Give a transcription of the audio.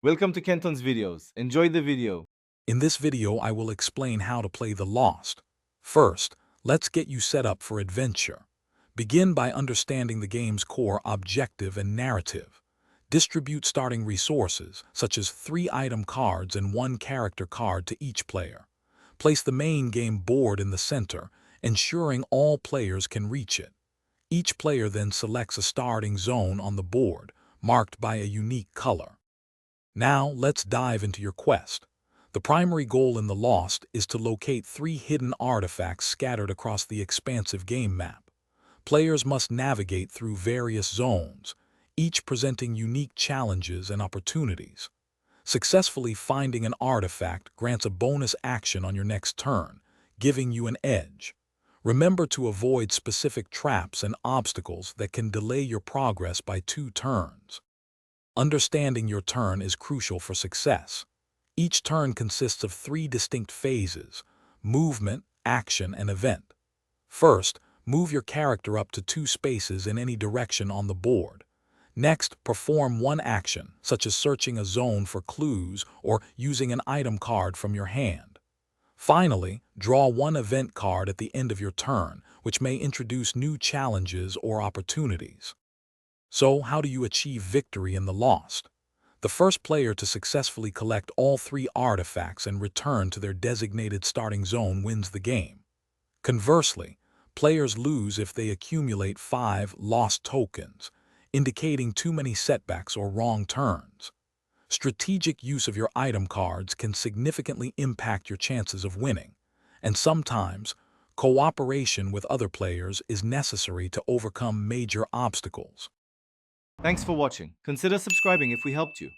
Welcome to Kenton's videos. Enjoy the video. In this video, I will explain how to play The Lost. First, let's get you set up for adventure. Begin by understanding the game's core objective and narrative. Distribute starting resources, such as 3 item cards and 1 character card to each player. Place the main game board in the center, ensuring all players can reach it. Each player then selects a starting zone on the board, marked by a unique color. Now, let's dive into your quest. The primary goal in The Lost is to locate 3 hidden artifacts scattered across the expansive game map. Players must navigate through various zones, each presenting unique challenges and opportunities. Successfully finding an artifact grants a bonus action on your next turn, giving you an edge. Remember to avoid specific traps and obstacles that can delay your progress by 2 turns. Understanding your turn is crucial for success. Each turn consists of 3 distinct phases: movement, action, and event. First, move your character up to 2 spaces in any direction on the board. Next, perform 1 action, such as searching a zone for clues or using an item card from your hand. Finally, draw 1 event card at the end of your turn, which may introduce new challenges or opportunities. So, how do you achieve victory in The Lost? The first player to successfully collect all 3 artifacts and return to their designated starting zone wins the game. Conversely, players lose if they accumulate 5 lost tokens, indicating too many setbacks or wrong turns. Strategic use of your item cards can significantly impact your chances of winning, and sometimes, cooperation with other players is necessary to overcome major obstacles. Thanks for watching. Consider subscribing if we helped you.